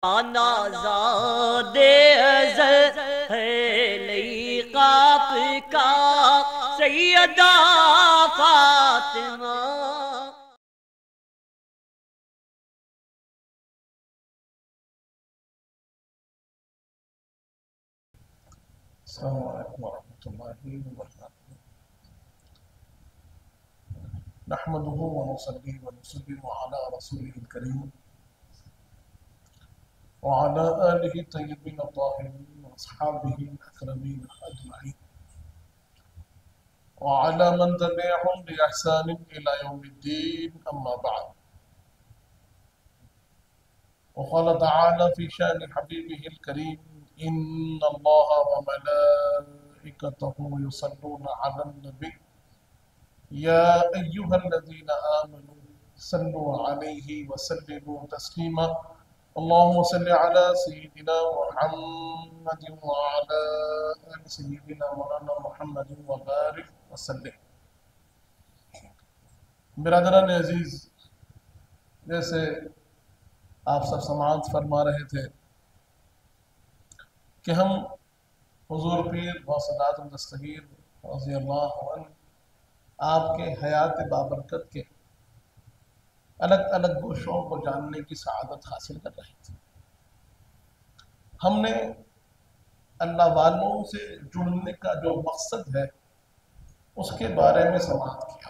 نازاد ازل ہے لیقاف کا سیدہ فاطمہ۔ السلام علیکم ورحمۃ اللہ وبرکاتہ۔ نحمده ونصلي ونسلم على رسوله الكريم وعلى آله الطيبين الطاهرين وأصحابه الأكرمين أجمعين وعلى من تبعهم بإحسان إلى يوم الدين، أما بعد. وقال تعالى في شأن حبيبه الكريم: إن الله وملائكته يصلون على النبي يا أيها الذين آمنوا صلوا عليه وسلموا تسليما اللهم صل على سيدنا محمد وعلى آل سيدنا مولانا محمد وبارك وسلم۔ برادران عزیز، جیسے آپ سب سماعت فرما رہے تھے کہ ہم حضور پیر غوث اعظم دستگیر رضی اللہ عنہ آپ کے حیات بابرکت کے الگ الگ گوشوں کو جاننے کی سعادت حاصل کر رہے تھے۔ ہم نے اللہ والوں سے جڑنے کا جو مقصد ہے اس کے بارے میں سماعت کیا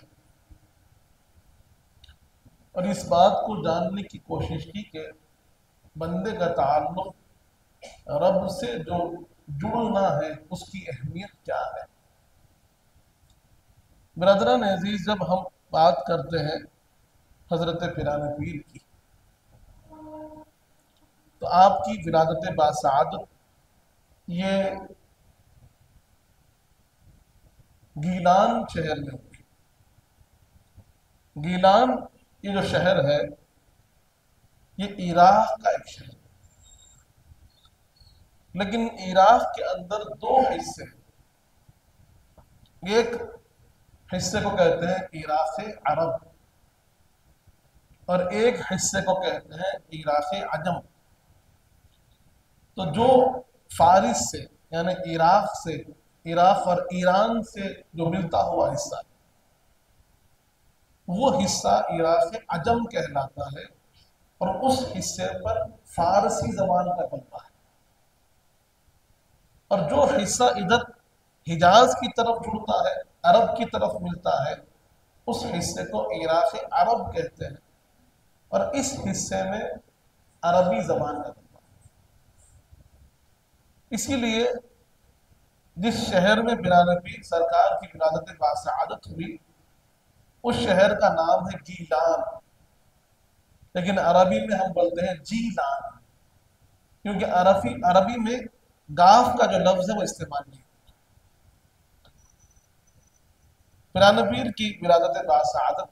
اور اس بات کو جاننے کی کوشش کی کہ بندے کا تعلق رب سے جو جڑنا ہے اس کی اہمیت کیا ہے۔ برادران عزیز، جب ہم بات کرتے ہیں حضرت پیران پیر کی تو آپ کی ولادت باسعادت یہ گیلان شہر میں ہوئی۔ گیلان یہ جو شہر ہے یہ عراق کا ایک شہر ہے، لیکن عراق کے اندر دو حصے ہیں۔ ایک حصے کو کہتے ہیں عراق عرب اور ایک حصے کو کہتے ہیں عراق عجم۔ تو جو فارس سے یعنی عراق سے، عراق اور ایران سے جو ملتا ہوا حصہ وہ حصہ عراق عجم کہلاتا ہے، اور اس حصے پر فارسی زبان کا غلبہ ہے، اور جو حصہ ادھر حجاز کی طرف جڑتا ہے، عرب کی طرف ملتا ہے، اس حصے کو عراق عرب کہتے ہیں، اور اس حصے میں عربی زبان کا غلبہ ہے۔ اسی لیے جس شہر میں پیران پیر سرکار کی ولادت باسعادت ہوئی اس شہر کا نام ہے گیلان، لیکن عربی میں ہم بولتے ہیں جیلان، کیونکہ عربی میں گاف کا جو لفظ ہے وہ استعمال نہیں۔ پیران پیر کی ولادت باسعادت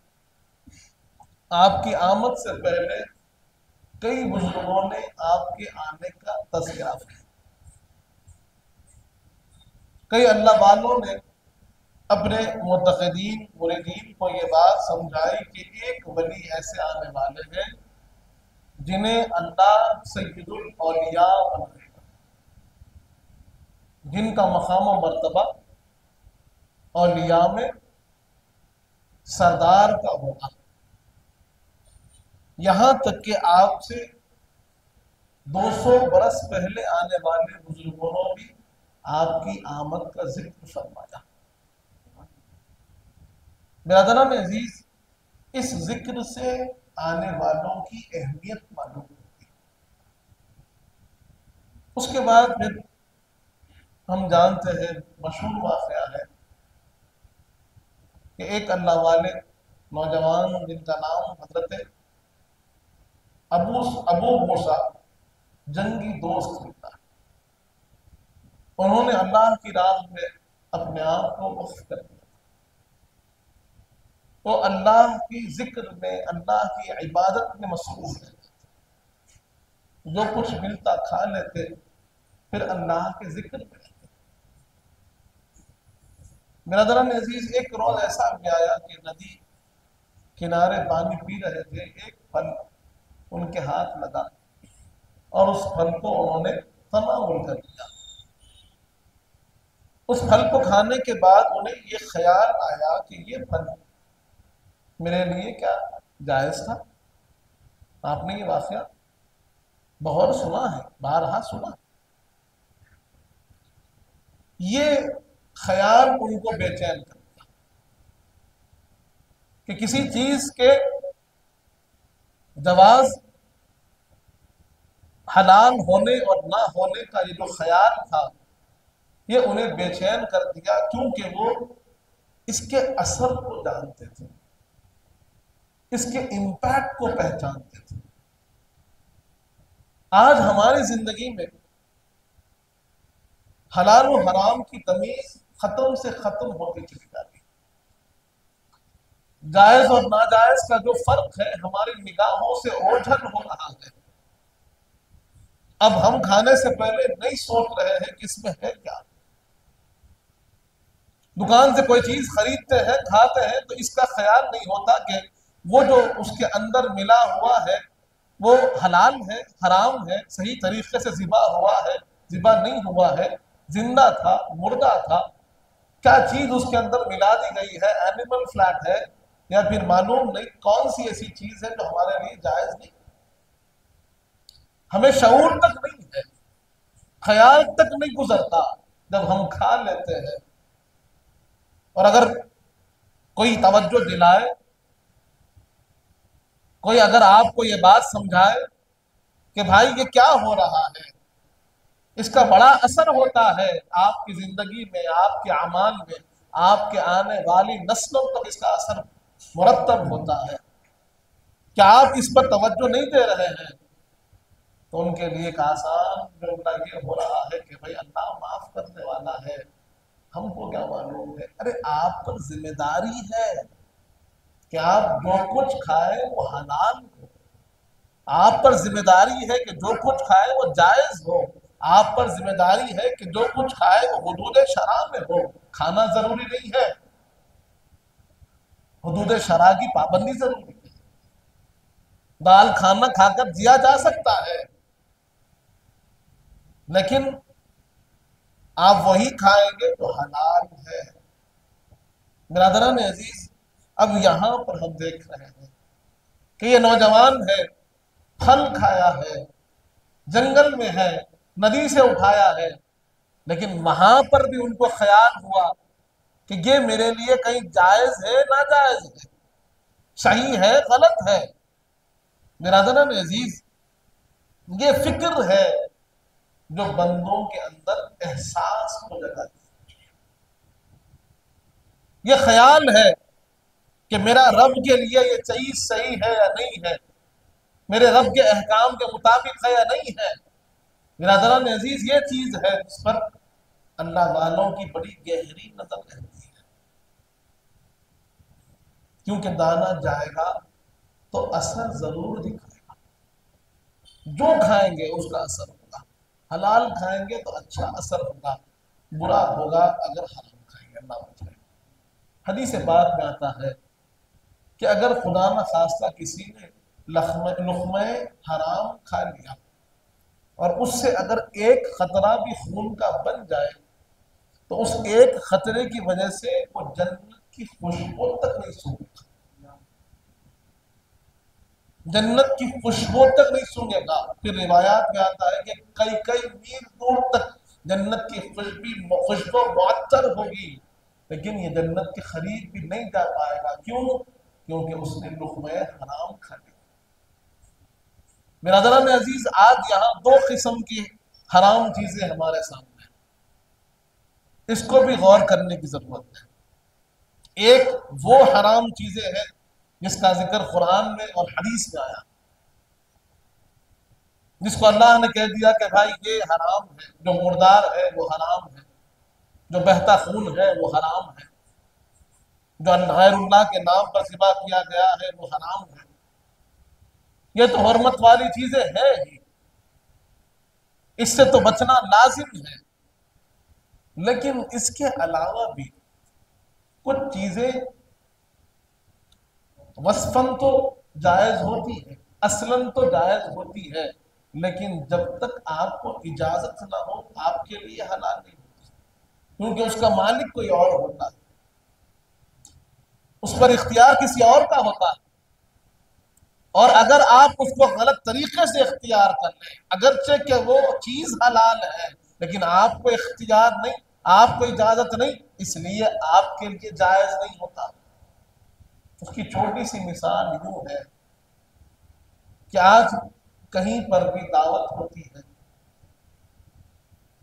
آپ کی آمد سے پہلے کئی بزرگوں نے آپ کے آنے کا تذکرہ کیا۔ کئی اللہ والوں نے اپنے معتقدین مریدین کو یہ بات سمجھائی کہ ایک ولی ایسے آنے والے ہیں جنہیں اللہ سید الاولیاء بنائے گا، جن کا مقام و مرتبہ اولیاء میں سردار کا ہوگا۔ یہاں تک کہ آپ سے 200 برس پہلے آنے والے بزرگوں نے بھی آپ کی آمد کا ذکر فرمایا۔ برادران عزیز، اس ذکر سے آنے والوں کی اہمیت معلوم ہوتی ہے۔ اس کے بعد پھر ہم جانتے ہیں مشہور واقعہ ہے کہ ایک اللہ والے نوجوان جن کا نام حضرت ابو موسیٰ جنگی دوست ہوتا ہے، انہوں نے اللہ کی راہ میں اپنے آپ کو وقف کر دیا، وہ اللہ کی ذکر میں، اللہ کی عبادت میں مصروف ہے، جو کچھ ملتا کھا لیتے پھر اللہ کے ذکر میں رہتے۔ برادران عزیز، ایک روز ایسا بھی آیا کہ ندی کنارے پانی پی رہے تھے، ایک پھل ان کے ہاتھ لگا اور اس پھل کو انہوں نے تناول کر لیا۔ اس پھل کو کھانے کے بعد انہیں یہ خیال آیا کہ یہ پھل میرے لیے کیا جائز تھا۔ آپ نے یہ واقعہ بہت سنا ہے، بارہا سنا۔ یہ خیال ان کو بے چین کر دیا کہ کسی چیز کے جواز، حلال ہونے اور نہ ہونے کا یہ جو خیال تھا یہ انہیں بے چین کر دیا، کیونکہ وہ اس کے اثر کو جانتے تھے، اس کے امپیکٹ کو پہچانتے تھے۔ آج ہماری زندگی میں حلال و حرام کی تمیز ختم سے ختم ہوتی چلی جاتی ہے۔ جائز اور ناجائز کا جو فرق ہے ہماری نگاہوں سے اوجھل ہو رہا ہے۔ اب ہم کھانے سے پہلے نہیں سوچ رہے ہیں کہ اس میں ہے کیا۔ دکان سے کوئی چیز خریدتے ہیں، کھاتے ہیں تو اس کا خیال نہیں ہوتا کہ وہ جو اس کے اندر ملا ہوا ہے وہ حلال ہے، حرام ہے، صحیح طریقے سے ذبح ہوا ہے، ذبح نہیں ہوا ہے، زندہ تھا، مردہ تھا، کیا چیز اس کے اندر ملا دی گئی ہے، اینیمل فلیٹ ہے یا پھر معلوم نہیں کون سی ایسی چیز ہے جو ہمارے لیے جائز نہیں۔ ہمیں شعور تک نہیں ہے، خیال تک نہیں گزرتا جب ہم کھا لیتے ہیں۔ اور اگر کوئی توجہ دلائے، کوئی اگر آپ کو یہ بات سمجھائے کہ بھائی یہ کیا ہو رہا ہے، اس کا بڑا اثر ہوتا ہے آپ کی زندگی میں، آپ کے اعمال میں، آپ کے آنے والی نسلوں تک اس کا اثر مرتب ہوتا ہے، کیا آپ اس پر توجہ نہیں دے رہے ہیں؟ تو ان کے لیے ایک آسان جملہ یہ ہو رہا ہے کہ بھائی اللہ معاف کرنے والا ہے، ہم کو کیا معلوم ہے۔ ارے آپ پر ذمہ داری ہے کہ آپ جو کچھ کھائیں وہ حلال ہو، آپ پر ذمہ داری ہے کہ جو کچھ کھائیں وہ جائز ہو، آپ پر ذمہ داری ہے کہ جو کچھ کھائے وہ حدود شرع میں ہو۔ کھانا ضروری نہیں ہے، حدود شرع کی پابندی ضروری ہے۔ دال کھانا کھا کر جیا جا سکتا ہے، لیکن آپ وہی کھائیں گے جو حلال ہے۔ برادران عزیز، اب یہاں پر ہم دیکھ رہے ہیں کہ یہ نوجوان ہے، پھل کھایا ہے، جنگل میں ہے، ندی سے اٹھایا ہے، لیکن وہاں پر بھی ان کو خیال ہوا کہ یہ میرے لیے کہیں جائز ہے ناجائز ہے، صحیح ہے غلط ہے۔ برادران عزیز، یہ فکر ہے جو بندوں کے اندر احساس کو جگاتی ہے۔ یہ خیال ہے کہ میرا رب کے لیے یہ چیز صحیح ہے یا نہیں ہے، میرے رب کے احکام کے مطابق ہے یا نہیں ہے۔ برادران عزیز، یہ چیز ہے جس پر اللہ والوں کی بڑی گہری نظر رہتی ہے، کیونکہ دانا جائے گا تو اثر ضرور دکھائے گا۔ جو کھائیں گے اس کا اثر ہوگا، حلال کھائیں گے تو اچھا اثر ہوگا، برا ہوگا اگر حرام کھائیں گے، اللہ بچائے۔ حدیث پاک میں آتا ہے کہ اگر خدا نخواستہ کسی نے لقمہ حرام کھا لیا اور اس سے اگر ایک خطرہ بھی خون کا بن جائے تو اس ایک خطرے کی وجہ سے وہ جنت کی خوشبو تک نہیں سونگے گا، جنت کی خوشبو تک نہیں سونگے گا۔ پھر روایات میں آتا ہے کہ کئی کئی میل دور تک جنت کی خوشبو معطر ہوگی، لیکن یہ جنت کے قریب بھی نہیں جا پائے گا۔ کیوں؟ کیونکہ اس نے لقمہ حرام کھا لیا۔ برادران عزیز، آج یہاں دو قسم کی حرام چیزیں ہمارے سامنے ہیں، اس کو بھی غور کرنے کی ضرورت ہے۔ ایک وہ حرام چیزیں ہیں جس کا ذکر قرآن میں اور حدیث میں آیا، جس کو اللہ نے کہہ دیا کہ بھائی یہ حرام ہے، جو مردار ہے وہ حرام ہے، جو بہتا خون ہے وہ حرام ہے، جو غیر اللہ کے نام پر ذبح کیا گیا ہے وہ حرام ہے۔ یہ تو حرمت والی چیزیں ہیں ہی، اس سے تو بچنا لازم ہے، لیکن اس کے علاوہ بھی کچھ چیزیں وصفاً تو جائز ہوتی ہے، اصلاً تو جائز ہوتی ہے، لیکن جب تک آپ کو اجازت نہ ہو آپ کے لیے حلال نہیں ہوتی، کیونکہ اس کا مالک کوئی اور ہوتا ہے، اس پر اختیار کسی اور کا ہوتا ہے۔ اور اگر آپ اس کو غلط طریقے سے اختیار کر لیں، اگرچہ کہ وہ چیز حلال ہے لیکن آپ کو اختیار نہیں، آپ کو اجازت نہیں، اس لیے آپ کے لیے جائز نہیں ہوتا۔ اس کی چھوٹی سی مثال یوں ہے کہ آج کہیں پر بھی دعوت ہوتی ہے،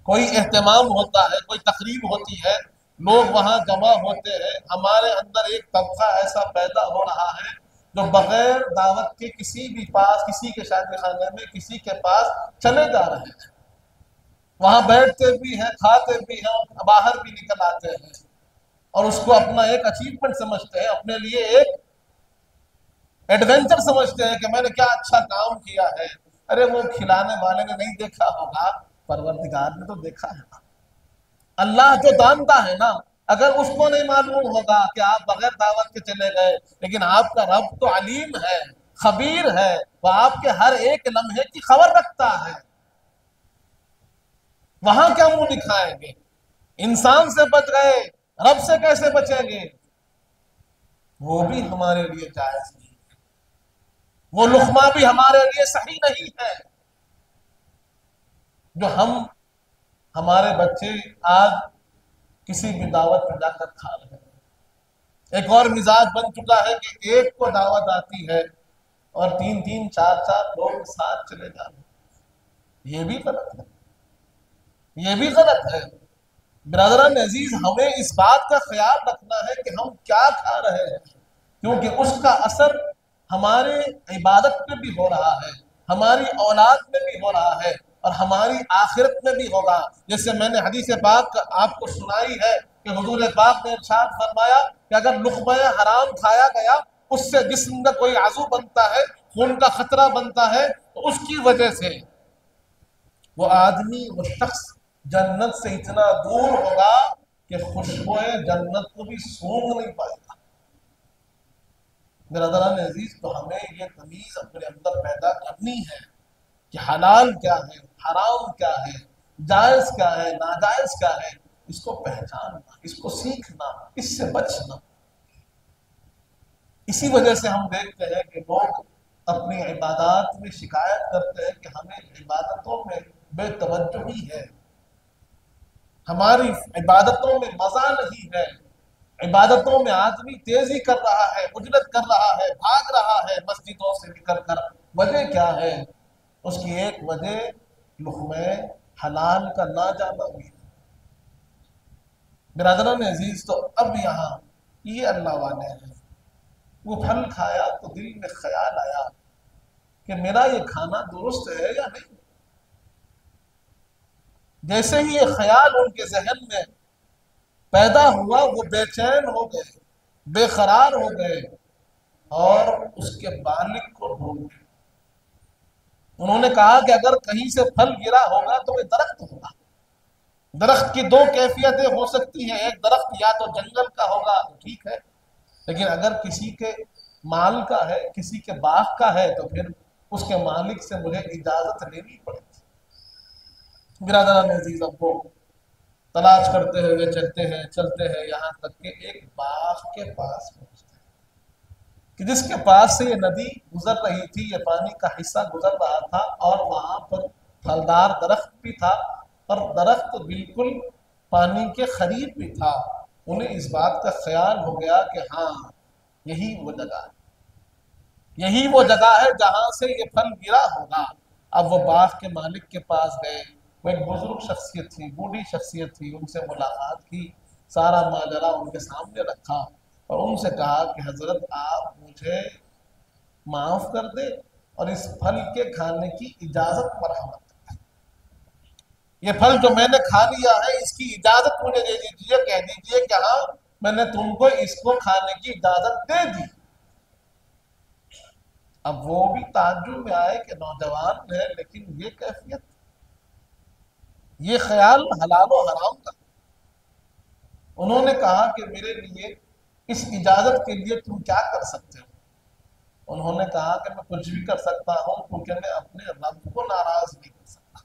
کوئی اہتمام ہوتا ہے، کوئی تقریب ہوتی ہے، لوگ وہاں جمع ہوتے ہیں، ہمارے اندر ایک طبقہ ایسا پیدا ہو رہا ہے جو بغیر دعوت کے کسی بھی پاس، کسی کے شادی خانے میں کسی کے پاس چلے جا رہے ہیں، وہاں بیٹھتے بھی ہیں، کھاتے بھی ہیں، باہر بھی نکل آتے ہیں، اور اس کو اپنا ایک اچیومنٹ سمجھتے ہیں، اپنے لیے ایک ایڈونچر سمجھتے ہیں کہ میں نے کیا اچھا کام کیا ہے۔ ارے وہ کھلانے والے نے نہیں دیکھا ہوگا، پروردگار نے تو دیکھا ہے نا، اللہ جو جانتا ہے نا۔ اگر اس کو نہیں معلوم ہوگا کہ آپ بغیر دعوت کے چلے گئے، لیکن آپ کا رب تو علیم ہے، خبیر ہے، وہ آپ کے ہر ایک لمحے کی خبر رکھتا ہے، وہاں کیا منہ دکھائیں گے؟ انسان سے بچ گئے، رب سے کیسے بچیں گے؟ وہ بھی ہمارے لیے جائز نہیں، وہ لقمہ بھی ہمارے لیے صحیح نہیں ہے جو ہمارے بچے آج کسی بھی دعوت میں جا کر کھا رہے ہیں۔ ایک اور مزاج بن چکا ہے کہ ایک کو دعوت آتی ہے اور 3 3 4 4 لوگ ساتھ چلے جا رہے ہیں، یہ بھی غلط ہے، یہ بھی غلط ہے۔ برادران عزیز، ہمیں اس بات کا خیال رکھنا ہے کہ ہم کیا کھا رہے ہیں، کیونکہ اس کا اثر ہمارے عبادت میں بھی ہو رہا ہے، ہماری اولاد میں بھی ہو رہا ہے، اور ہماری آخرت میں بھی ہوگا۔ جیسے میں نے حدیث پاک آپ کو سنائی ہے کہ حضور پاک نے ارشاد فرمایا کہ اگر لقمہ حرام کھایا گیا، اس سے جسم کا کوئی عضو بنتا ہے، خون کا خطرہ بنتا ہے، تو اس کی وجہ سے وہ آدمی، وہ شخص جنت سے اتنا دور ہوگا کہ خوشبوئے جنت کو بھی سونگھ نہیں پائے گا۔ برادران عزیز، تو ہمیں یہ تمیز اپنے اندر پیدا کرنی ہے کہ حلال کیا ہے، حرام کیا ہے، جائز کیا ہے، ناجائز کیا ہے، اس کو پہچاننا، اس کو سیکھنا، اس سے بچنا۔ اسی وجہ سے ہم دیکھتے ہیں کہ لوگ اپنی عبادات میں شکایت کرتے ہیں کہ ہمیں عبادتوں میں بے توجہی ہے، ہماری عبادتوں میں مزہ نہیں ہے، عبادتوں میں آدمی تیزی کر رہا ہے، عجلت کر رہا ہے، بھاگ رہا ہے مسجدوں سے نکل کر۔ وجہ کیا ہے؟ اس کی ایک وجہ لقمہ حلال کا نہ جانا بھی ہے۔ برادران عزیز، تو اب یہاں یہ اللہ والے ہیں، وہ پھل کھایا تو دل میں خیال آیا کہ میرا یہ کھانا درست ہے یا نہیں۔ جیسے ہی یہ خیال ان کے ذہن میں پیدا ہوا، وہ بے چین ہو گئے، بے قرار ہو گئے، اور اس کے مالک کو ڈھونڈ گئے۔ انہوں نے کہا کہ اگر کہیں سے پھل گرا ہوگا تو وہ درخت ہوگا۔ درخت کی 2 کیفیتیں ہو سکتی ہیں، ایک درخت یا تو جنگل کا ہوگا تو ٹھیک ہے، لیکن اگر کسی کے مال کا ہے، کسی کے باغ کا ہے، تو پھر اس کے مالک سے مجھے اجازت لینی پڑے گی۔ برادران عزیز، اب وہ تلاش کرتے ہوئے چلتے ہیں یہاں تک کہ ایک باغ کے پاس پہنچتے ہیں کہ جس کے پاس سے یہ ندی گزر رہی تھی، یہ پانی کا حصہ گزر رہا تھا، اور وہاں پر پھلدار درخت بھی تھا، اور درخت بالکل پانی کے قریب بھی تھا۔ انہیں اس بات کا خیال ہو گیا کہ ہاں، یہی وہ جگہ ہے، یہی وہ جگہ ہے جہاں سے یہ پھل گرا ہوگا۔ اب وہ باغ کے مالک کے پاس گئے، وہ ایک بزرگ شخصیت تھی، بوڑھی شخصیت تھی، ان سے ملاقات کی، سارا ماجرا ان کے سامنے رکھا، اور ان سے کہا کہ حضرت آپ مجھے معاف کر دے اور اس پھل کے کھانے کی اجازت مرحمت کریں۔ یہ پھل جو میں نے کھا لیا ہے، اس کی اجازت مجھے دے دیجیے، کہہ دیجیے کہ ہاں میں نے تم کو اس کو کھانے کی اجازت دے دی۔ اب وہ بھی تعجب میں آئے کہ نوجوان ہے لیکن یہ کیفیت، یہ خیال حلال و حرام کا۔ انہوں نے کہا کہ میرے لیے اس اجازت کے لیے تم کیا کر سکتے ہو؟ انہوں نے کہا کہ میں کچھ بھی کر سکتا ہوں کیونکہ میں اپنے رب کو ناراض نہیں کر سکتا،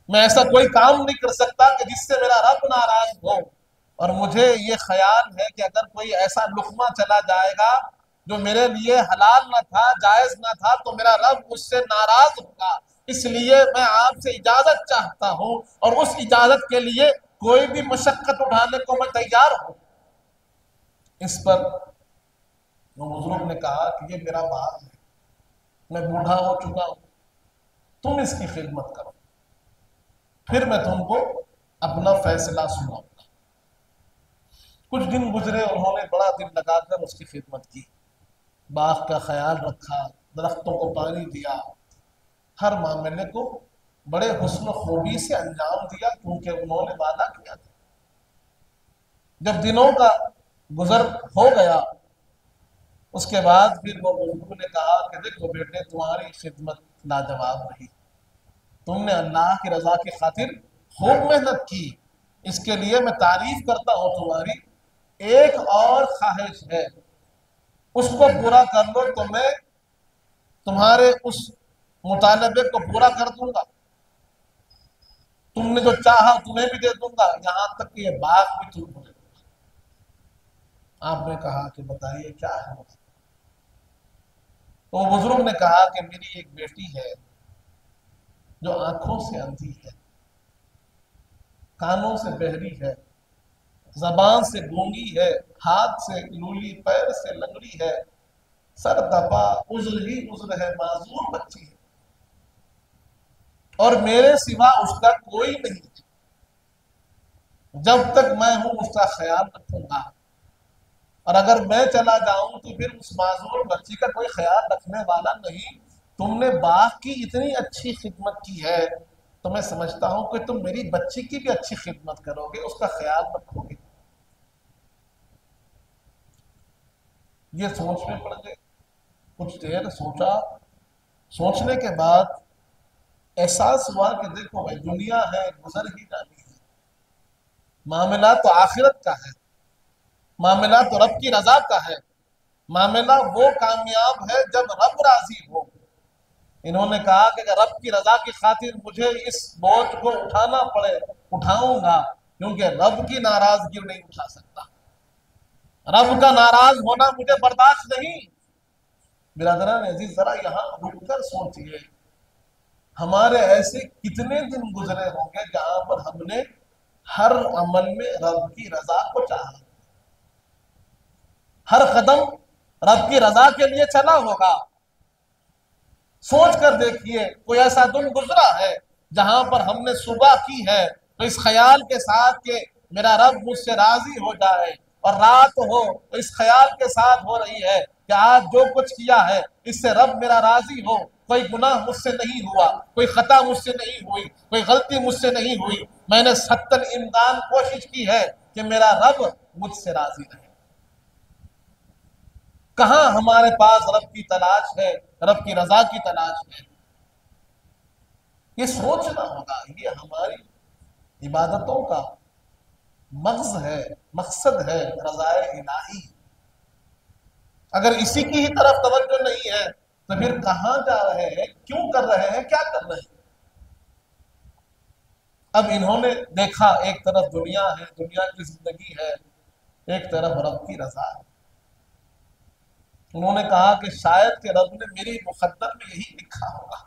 میں ایسا کوئی کام نہیں کر سکتا کہ جس سے میرا رب ناراض ہو، اور مجھے یہ خیال ہے کہ اگر کوئی ایسا لقمہ چلا جائے گا جو میرے لیے حلال نہ تھا، جائز نہ تھا، تو میرا رب مجھ سے ناراض ہوگا، اس لیے میں آپ سے اجازت چاہتا ہوں، اور اس اجازت کے لیے کوئی بھی مشقت اٹھانے کو میں تیار ہوں۔ اس پر وہ بزرگ نے کہا کہ یہ میرا باغ ہے، میں بوڑھا ہو چکا ہوں، تم اس کی خدمت کرو، پھر میں تم کو اپنا فیصلہ سناؤں گا۔ کچھ دن گزرے، انہوں نے بڑا دل لگا کر اس کی خدمت کی، باغ کا خیال رکھا، درختوں کو پانی دیا، ہر معاملے کو بڑے حسن و خوبی سے انجام دیا، کیونکہ انہوں نے وعدہ کیا تھا۔ جب دنوں کا گزر ہو گیا، اس کے بعد پھر وہ بزرگ نے کہا کہ دیکھو بیٹے، تمہاری خدمت لاجواب رہی، تم نے اللہ کی رضا کی خاطر خوب محنت کی، اس کے لیے میں تعریف کرتا ہوں تمہاری۔ ایک اور خواہش ہے، اس کو پورا کر لو تو میں تمہارے اس مطالبے کو پورا کر دوں گا، تم نے جو چاہا تمہیں بھی دے دوں گا، یہاں تک کہ یہ باغ بھی تم کو دے دوں گا۔ آپ نے کہا کہ بتائیے کیا ہے؟ تو وہ بزرگ نے کہا کہ میری ایک بیٹی ہے جو آنکھوں سے اندھی ہے، کانوں سے بہری ہے، زبان سے گونگی ہے، ہاتھ سے لولی، پیر سے لنگڑی ہے، سر دبا، عذر ہی عذر ہے، معذور بچی ہے، اور میرے سوا اس کا کوئی نہیں ہے، جب تک میں ہوں اس کا خیال رکھوں گا، اور اگر میں چلا جاؤں تو پھر اس معذور بچی کا کوئی خیال رکھنے والا نہیں۔ تم نے باغ کی اتنی اچھی خدمت کی ہے تو میں سمجھتا ہوں کہ تم میری بچی کی بھی اچھی خدمت کرو گے، اس کا خیال رکھو گے۔ یہ سوچ میں پڑ گئے، کچھ دیر سوچا، سوچنے کے بعد احساس ہوا کہ دیکھو بھائی، دنیا ہے، گزر ہی جانی ہے، معاملہ تو آخرت کا ہے، معاملہ تو رب کی رضا کا ہے، معاملہ وہ کامیاب ہے جب رب راضی ہو۔ انہوں نے کہا کہ اگر رب کی رضا کی خاطر مجھے اس بوجھ کو اٹھانا پڑے اٹھاؤں گا، کیونکہ رب کی ناراضگی نہیں اٹھا سکتا، رب کا ناراض ہونا مجھے برداشت نہیں۔ برادران عزیز، ذرا یہاں رک کر سوچئے، ہمارے ایسے کتنے دن گزرے ہوں گے جہاں پر ہم نے ہر عمل میں رب کی رضا کو چاہا، ہر قدم رب کی رضا کے لیے چلا ہوگا۔ سوچ کر دیکھیے، کوئی ایسا دن گزرا ہے جہاں پر ہم نے صبح کی ہے تو اس خیال کے ساتھ کہ میرا رب مجھ سے راضی ہو جائے، اور رات ہو تو اس خیال کے ساتھ ہو رہی ہے کہ آج جو کچھ کیا ہے اس سے رب میرا راضی ہو، کوئی گناہ مجھ سے نہیں ہوا، کوئی خطا مجھ سے نہیں ہوئی، کوئی غلطی مجھ سے نہیں ہوئی، میں نے حتی الامکان کوشش کی ہے کہ میرا رب مجھ سے راضی رہے۔ کہاں ہمارے پاس رب کی تلاش ہے، رب کی رضا کی تلاش ہے؟ یہ سوچنا ہوگا، یہ ہماری عبادتوں کا مغز ہے، مقصد ہے رضا الہی۔ اگر اسی کی ہی طرف توجہ نہیں ہے تو پھر کہاں جا رہے ہیں، کیوں کر رہے ہیں، کیا کر رہے ہیں؟ اب انہوں نے دیکھا ایک طرف دنیا ہے، دنیا کی زندگی ہے، ایک طرف رب کی رضا ہے۔ انہوں نے کہا کہ شاید کہ رب نے میری مقدر میں یہی لکھا ہوگا،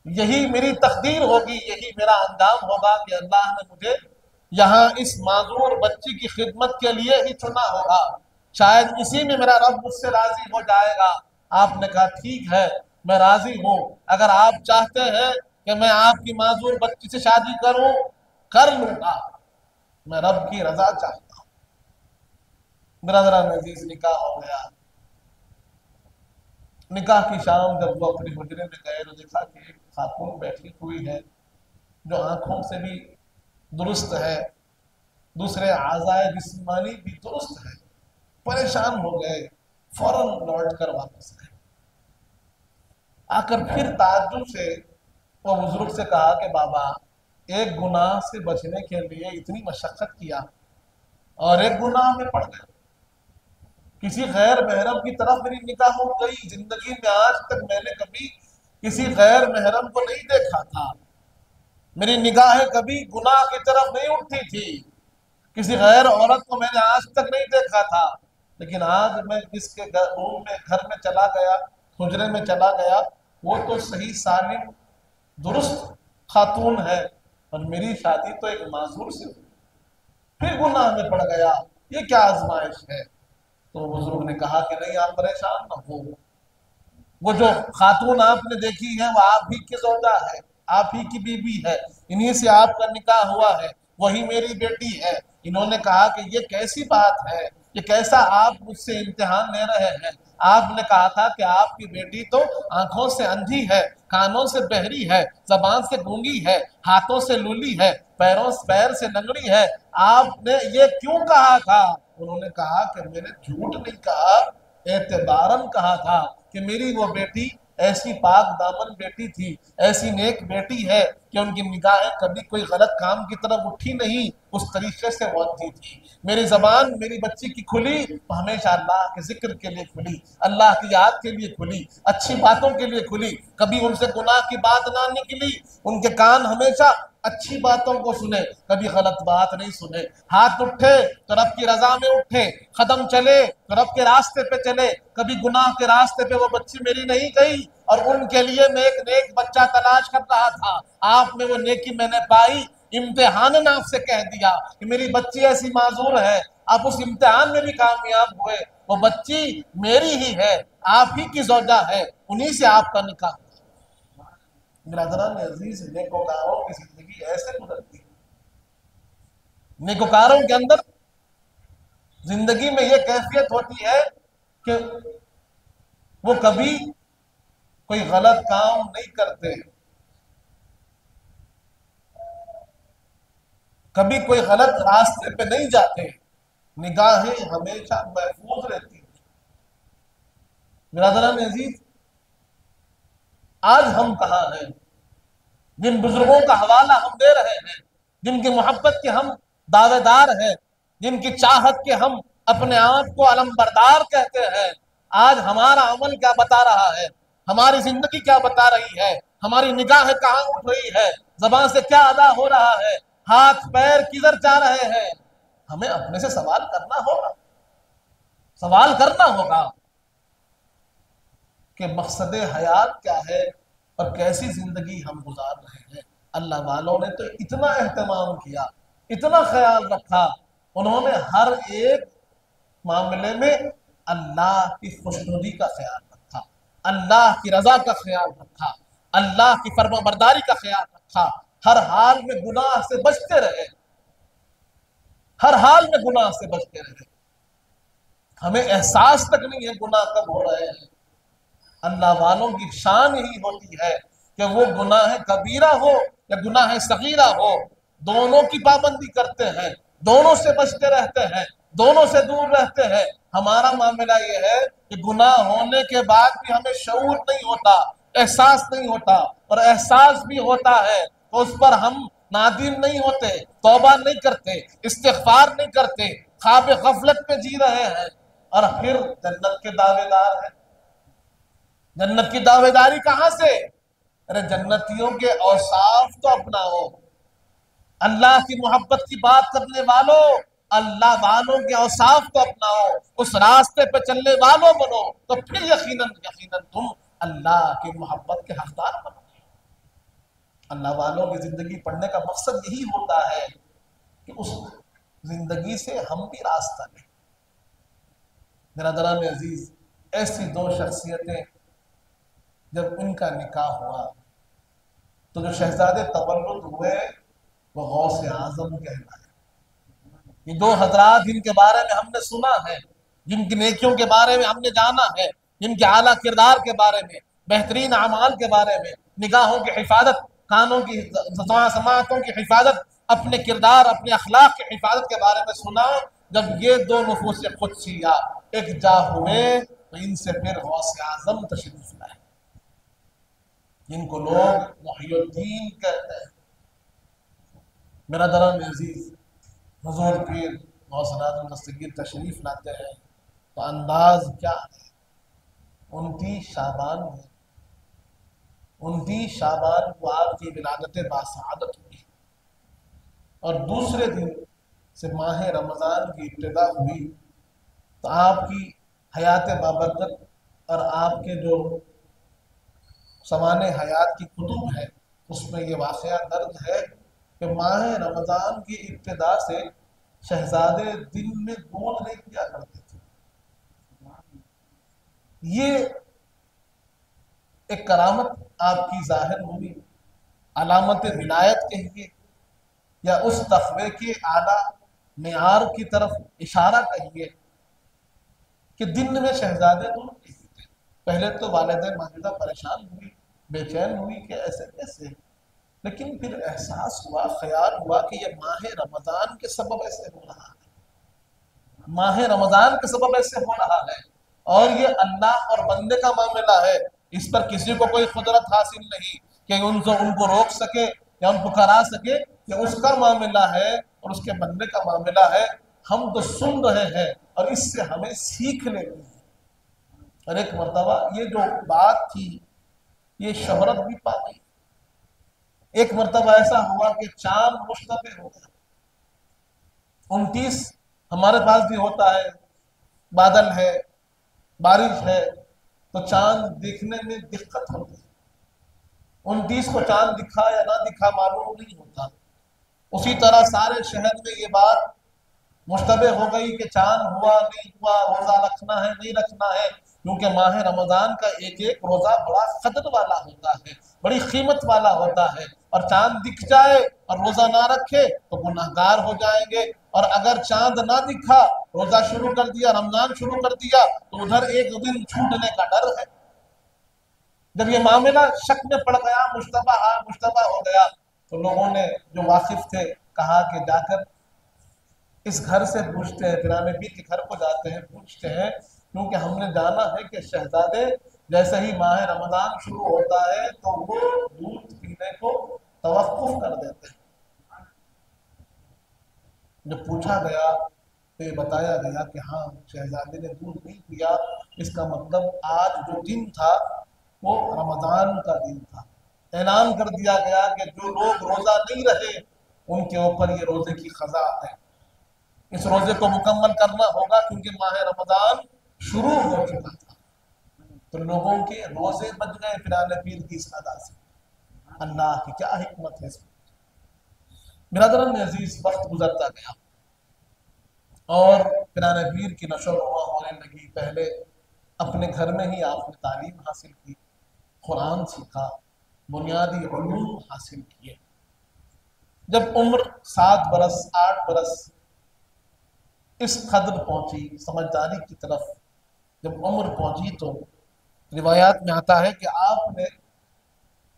یہی میری تقدیر ہوگی، یہی میرا انجام ہوگا کہ اللہ نے مجھے یہاں اس معذور بچی کی خدمت کے لیے ہی چنا ہوگا، شاید اسی میں میرا رب مجھ سے راضی ہو جائے گا۔ آپ نے کہا ٹھیک ہے، میں راضی ہوں، اگر آپ چاہتے ہیں کہ میں آپ کی معذور بچی سے شادی کروں، کر لوں گا، میں رب کی رضا چاہتا ہوں۔ برادران عزیز، نکاح ہو گیا۔ نکاح کی شام جب وہ اپنی حجرے میں گئے تو دیکھا کہ ایک خاتون بیٹھی ہوئی ہے جو آنکھوں سے بھی درست ہے، دوسرے اعضائے جسمانی بھی درست ہے۔ پریشان ہو گئے، فوراً لوٹ کر واپس آئے۔ آ کر پھر تعجب سے وہ بزرگ سے کہا کہ بابا، ایک گناہ سے بچنے کے لیے اتنی مشقت کیا اور ایک گناہ میں پڑ گئے، کسی غیر محرم کی طرف میری نگاہ ہو گئی. زندگی میں آج تک میں نے کبھی کسی غیر محرم کو نہیں دیکھا تھا. میری نگاہیں کبھی گناہ کی طرف نہیں اٹھی تھی. کسی غیر عورت کو میں نے آج تک نہیں دیکھا تھا. لیکن آج میں جس کے روم میں گھر میں چلا گیا, حجرے میں چلا گیا, وہ تو صحیح سالم درست خاتون ہے, اور میری شادی تو ایک معذور سے ہوئی. پھر گناہ میں پڑ گیا. یہ کیا آزمائش ہے؟ تو بزرگ نے کہا کہ نہیں, آپ پریشان نہ ہو. وہ جو خاتون آپ نے دیکھی ہے وہ آپ ہی کی زوجہ ہے, آپ ہی کی بیوی ہے, انہی سے آپ کا نکاح ہوا ہے, وہی میری بیٹی ہے. انہوں نے کہا کہ یہ کیسی بات ہے, یہ کیسا آپ مجھ سے امتحان لے رہے ہیں؟ آپ نے کہا تھا کہ آپ کی بیٹی تو آنکھوں سے اندھی ہے, کانوں سے بہری ہے, زبان سے گونگی ہے, ہاتھوں سے لولی ہے, پیر سے لنگڑی ہے. آپ نے یہ کیوں کہا تھا؟ انہوں نے کہا کہ میں نے جھوٹ نہیں کہا, اعتباراً کہا تھا کہ میری وہ بیٹی ایسی پاک دامن بیٹی تھی, ایسی نیک بیٹی ہے کہ ان کی نگاہیں کبھی کوئی غلط کام کی طرف اٹھی نہیں, اس طریقے سے وہ اندھی تھی. میری زبان میری بچی کی کھلی تو ہمیشہ اللہ کے ذکر کے لیے کھلی, اللہ کی یاد کے لیے کھلی, اچھی باتوں کے لیے کھلی. کبھی ان سے گناہ کی بات نہ نکلی. ان کے کان ہمیشہ اچھی باتوں کو سنے, کبھی غلط بات نہیں سنے. ہاتھ اٹھے تو رب کی رضا میں اٹھے, قدم چلے تو رب کے راستے پہ چلے. کبھی گناہ کے راستے پہ وہ بچی میری نہیں گئی, اور ان کے لیے میں ایک نیک بچہ تلاش کر رہا تھا. آپ میں وہ نیکی میں نے پائی, امتحان نے آپ سے کہہ دیا کہ میری بچی ایسی معذور ہے. آپ اس امتحان میں بھی کامیاب ہوئے. وہ بچی میری ہی ہے, آپ ہی کی زوجہ ہے, انہی سے آپ کا نکاح. برادران عزیز, نیکوکاروں کی زندگی ایسے گزرتی ہے. نیکوکاروں کے اندر زندگی میں یہ کیفیت ہوتی ہے کہ وہ کبھی کوئی غلط کام نہیں کرتے, کبھی کوئی غلط راستے پہ نہیں جاتے, نگاہیں ہمیشہ محفوظ رہتی ہیں. برادران عزیز, آج ہم کہاں ہیں؟ جن بزرگوں کا حوالہ ہم دے رہے ہیں, جن کی محبت کے ہم دعوے دار ہیں, جن کی چاہت کے ہم اپنے آپ کو علم بردار کہتے ہیں, آج ہمارا عمل کیا بتا رہا ہے؟ ہماری زندگی کیا بتا رہی ہے؟ ہماری نگاہیں کہاں اٹھ رہی ہے؟ زبان سے کیا ادا ہو رہا ہے؟ ہاتھ پیر کدھر جا رہے ہیں؟ ہمیں اپنے سے سوال کرنا ہوگا, سوال کرنا ہوگا کہ مقصد حیات کیا ہے اور کیسی زندگی ہم گزار رہے ہیں. اللہ والوں نے تو اتنا اہتمام کیا, اتنا خیال رکھا, انہوں نے ہر ایک معاملے میں اللہ کی خوشنودی کا خیال رکھا, اللہ کی رضا کا خیال رکھا, اللہ کی فرما برداری کا خیال رکھا. ہر حال میں گناہ سے بچتے رہے, ہر حال میں گناہ سے بچتے رہے. ہمیں احساس تک نہیں ہے گناہ کب ہو رہے ہیں. اللہ والوں کی شان ہی ہوتی ہے کہ وہ گناہ کبیرہ ہو یا گناہ صغیرہ ہو, دونوں کی پابندی کرتے ہیں, دونوں سے بچتے رہتے ہیں, دونوں سے دور رہتے ہیں. ہمارا معاملہ یہ ہے کہ گناہ ہونے کے بعد بھی ہمیں شعور نہیں ہوتا, احساس نہیں ہوتا, اور احساس بھی ہوتا ہے تو اس پر ہم نادم نہیں ہوتے, توبہ نہیں کرتے, استغفار نہیں کرتے, خواب غفلت میں جی رہے ہیں, اور پھر جنت کے دعوے دار ہیں. جنت کی دعوے داری کہاں سے؟ ارے جنتیوں کے اوصاف تو اپناؤ. اللہ کی محبت کی بات کرنے والوں, اللہ والوں کے اوصاف کو اپناؤ, اس راستے پہ چلنے والوں بنو, تو پھر یقیناً تم اللہ کی محبت کے حقدار بنو. اللہ والوں کی زندگی پڑھنے کا مقصد یہی ہوتا ہے کہ اس زندگی سے ہم بھی راستہ لیں. برادران عزیز, ایسی دو شخصیتیں جب ان کا نکاح ہوا تو جو شہزادے تولد ہوئے وہ غوث اعظم کہلائے. یہ دو حضرات جن کے بارے میں ہم نے سنا ہے, جن کی نیکیوں کے بارے میں ہم نے جانا ہے, جن کے اعلیٰ کردار کے بارے میں, بہترین اعمال کے بارے میں, نگاہوں کی حفاظت, کانوں کی سماعتوں کی حفاظت, اپنے کردار اپنے اخلاق کی حفاظت کے بارے میں سنا, جب یہ دو نفوس قدسیہ ایک جا ہوئے تو ان سے پھر غوث اعظم تشریف لائے, جن کو لوگ محی الدین کہتے ہیں. برادران عزیز, حضور پیر غوث اعظم دستگیر تشریف لاتے ہیں تو انداز کیا ہے؟ 29 شعبان میں، 29 شعبان کو آپ کی ولادت باسعادت ہوئی، اور دوسرے دن سے ماہ رمضان کی ابتدا ہوئی، تو آپ کی حیات بابرکت اور آپ کے جو سوانح حیات کی کتب ہے اس میں یہ واقعہ درج ہے کہ ماہ رمضان کی ابتدا سے شہزادے دن میں دودھ نہیں پیا کرتے تھے۔ یہ ایک کرامت آپ کی ظاہر ہوئی، علامت ولایت کہیے یا اس تقوی کے اعلیٰ معیار کی طرف اشارہ کہیے کہ دن میں شہزادے دودھ نہیں پیتے۔ پہلے تو والدہ ماجدہ پریشان ہوئی، بے چین ہوئی کہ ایسے کیسے، لیکن پھر احساس ہوا، خیال ہوا کہ یہ ماہ رمضان کے سبب ایسے ہو رہا ہے، ماہ رمضان کے سبب ایسے ہو رہا ہے، اور یہ اللہ اور بندے کا معاملہ ہے، اس پر کسی کو کوئی قدرت حاصل نہیں کہ ان کو روک سکے یا ان کو کرا سکے، کہ اس کا معاملہ ہے اور اس کے بندے کا معاملہ ہے۔ ہم تو سن رہے ہیں اور اس سے ہمیں سیکھ لینی ہے۔ اور ایک مرتبہ یہ جو بات تھی یہ شہرت بھی پا گئی۔ ایک مرتبہ ایسا ہوا کہ چاند مشتبہ ہو گیا۔ 29 ہمارے پاس بھی ہوتا ہے، بادل ہے، بارش ہے، تو چاند دیکھنے میں دقت ہوتی ہے۔ 29 کو چاند دکھا یا نہ دکھا معلوم نہیں ہوتا۔ اسی طرح سارے شہر میں یہ بات مشتبہ ہو گئی کہ چاند ہوا نہیں ہوا، روزہ رکھنا ہے نہیں رکھنا ہے، کیونکہ ماہ رمضان کا ایک ایک روزہ بڑا قدر والا ہوتا ہے، بڑی قیمت والا ہوتا ہے، اور چاند دکھ جائے اور روزہ نہ رکھے تو گناہگار ہو جائیں گے، اور اگر چاند نہ دکھا، روزہ شروع کر دیا، رمضان شروع کر دیا، تو ادھر ایک دن چھوٹنے کا ڈر ہے۔ جب یہ معاملہ شک میں پڑ گیا، مشتبہ ہو گیا، تو لوگوں نے جو واقف تھے کہا کہ جا کر اس گھر سے پوچھتے ہیں، پیرانے پیر کے گھر کو جاتے ہیں، پوچھتے ہیں، کیونکہ ہم نے جانا ہے کہ شہزادے جیسے ہی ماہ رمضان شروع ہوتا ہے تو وہ دودھ پینے کو توقف کر دیتے ہیں۔ جب پوچھا گیا تو یہ بتایا گیا کہ ہاں شہزادے نے دودھ نہیں پیا، اس کا مطلب آج جو دن تھا وہ رمضان کا دن تھا۔ اعلان کر دیا گیا کہ جو لوگ روزہ نہیں رہے ان کے اوپر یہ روزے کی قضا ہے، اس روزے کو مکمل کرنا ہوگا، کیونکہ ماہ رمضان شروع ہو چکا تھا۔ تو لوگوں کے روزے بچ گئے پیرانے پیر کی اس ادا سے۔ اللہ کی کیا حکمت ہے اس میں۔ برادران عزیز، وقت گزرتا گیا اور پیرانے پیر کی نشو و نما ہونے لگی۔ پہلے اپنے گھر میں ہی آپ نے تعلیم حاصل کی، قرآن سیکھا، بنیادی علوم حاصل کیے۔ جب عمر 7 برس 8 برس اس قدر پہنچی، سمجھداری کی طرف جب عمر پہنچی، تو روایات میں آتا ہے کہ آپ نے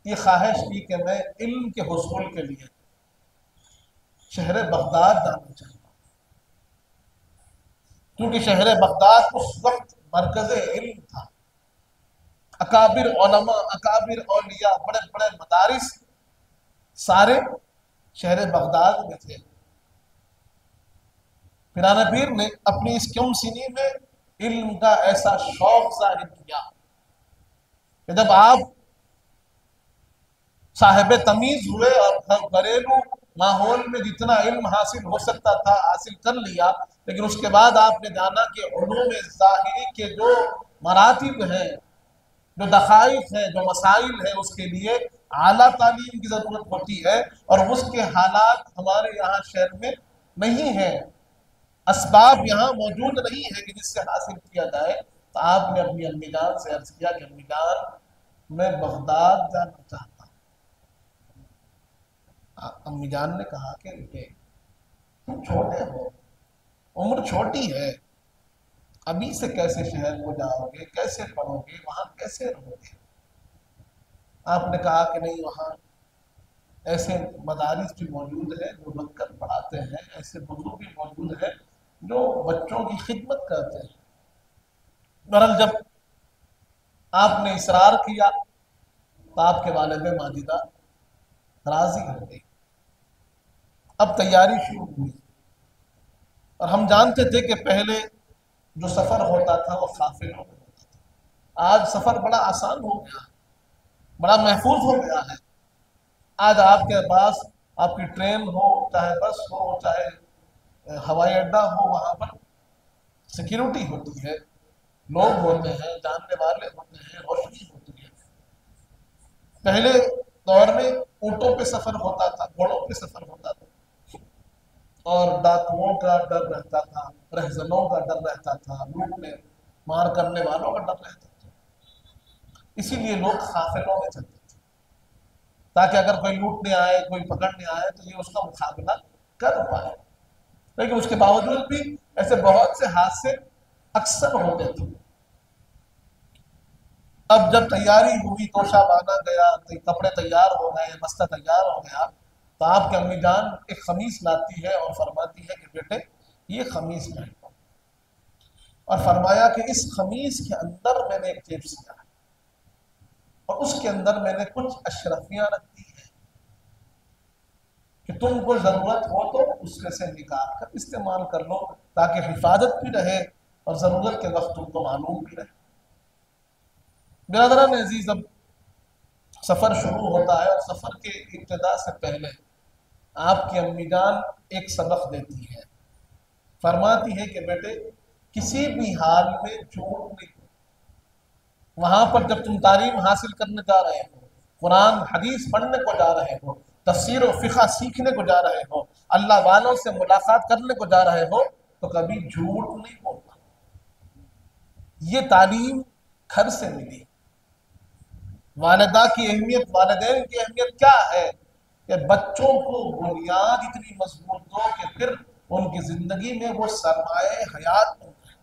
یہ خواہش کی کہ میں علم کے حصول کے لیے شہر بغداد جانا چاہتا ہوں، کیونکہ شہر بغداد اس وقت مرکز علم تھا۔ اکابر علماء، اکابر اولیاء، بڑے بڑے مدارس سارے شہر بغداد میں تھے۔ پیرانے پیر نے اپنی اس کم سنی میں علم کا ایسا شوق ظاہر کیا کہ جب آپ صاحب تمیز ہوئے اور گھریلو ماحول میں جتنا علم حاصل ہو سکتا تھا حاصل کر لیا، لیکن اس کے بعد آپ نے جانا کہ علوم ظاہری کے جو مراتب ہیں، جو دقائق ہیں، جو مسائل ہیں، اس کے لیے اعلیٰ تعلیم کی ضرورت ہوتی ہے، اور اس کے حالات ہمارے یہاں شہر میں نہیں ہیں، اسباب یہاں موجود نہیں ہے کہ جس سے حاصل کیا جائے۔ تو آپ نے اپنی امی جان سے عرض کیا کہ امی جان میں بغداد جانا چاہتا ہوں۔ امی جان نے کہا کہ تم چھوٹے ہو، عمر چھوٹی ہے، ابھی سے کیسے شہر کو جاؤ گے، کیسے پڑھو گے، وہاں کیسے رہو گے؟ آپ نے کہا کہ نہیں، وہاں ایسے مدارس بھی موجود ہیں جو لگ کر پڑھاتے ہیں، ایسے بزرگ بھی موجود ہیں جو بچوں کی خدمت کرتے ہیں۔ بہرحال جب آپ نے اصرار کیا تو آپ کے والد ماجدہ راضی ہو گئی۔ اب تیاری شروع ہوئی، اور ہم جانتے تھے کہ پہلے جو سفر ہوتا تھا وہ قافلوں میں ہوتا تھا۔ آج سفر بڑا آسان ہو گیا، بڑا محفوظ ہو گیا ہے۔ آج آپ کے پاس آپ کی ٹرین ہو، چاہے بس ہو، چاہے ہوائی اڈہ ہو، وہاں پر سیکیورٹی ہوتی ہے، لوگ ہوتے ہیں، جاننے والے ہوتے ہیں، روشنی ہوتی ہے۔ پہلے دور میں اونٹوں پہ سفر ہوتا تھا، گھوڑوں پہ سفر ہوتا تھا، اور ڈاکوؤں کا ڈر رہتا تھا، رہزنوں کا ڈر رہتا تھا، لوٹنے مار کرنے والوں کا ڈر رہتا تھا۔ اسی لیے لوگ قافلوں میں چلتے تھے، تاکہ اگر کوئی لوٹنے آئے، کوئی پکڑنے آئے تو یہ اس کا مقابلہ کر پائے۔ لیکن اس کے باوجود بھی ایسے بہت سے حادثے اکثر ہوتے تھے۔ اب جب تیاری ہوئی، توشہ باندھا گیا، کپڑے تیار ہو گئے، بستہ تیار ہو گیا، تو آپ کی امی جان ایک خمیس لاتی ہے اور فرماتی ہے کہ بیٹے یہ خمیس پہنو، اور فرمایا کہ اس خمیس کے اندر میں نے ایک جیب سیا ہے، اور اس کے اندر میں نے کچھ اشرفیاں رکھ دی ہیں کہ تم کو ضرورت ہو تو اس میں سے نکال کر استعمال کر لو، تاکہ حفاظت بھی رہے اور ضرورت کے وقت تم کو معلوم بھی رہے۔ برادران عزیز، اب سفر شروع ہوتا ہے، اور سفر کے ابتدا سے پہلے آپ کی امی جان ایک سبق دیتی ہے، فرماتی ہے کہ بیٹے کسی بھی حال میں جھوٹ نہیں، وہاں پر جب تم تعلیم حاصل کرنے جا رہے ہو، قرآن حدیث پڑھنے کو جا رہے ہو، تفسیر و فقہ سیکھنے کو جا رہے ہو، اللہ والوں سے ملاقات کرنے کو جا رہے ہو، تو کبھی جھوٹ نہیں بولنا۔ یہ تعلیم گھر سے ملی۔ والدہ کی اہمیت، والدین کی اہمیت کیا ہے کہ بچوں کو بنیاد اتنی مضبوط دو کہ پھر ان کی زندگی میں وہ سرمایہ حیات بن جائے،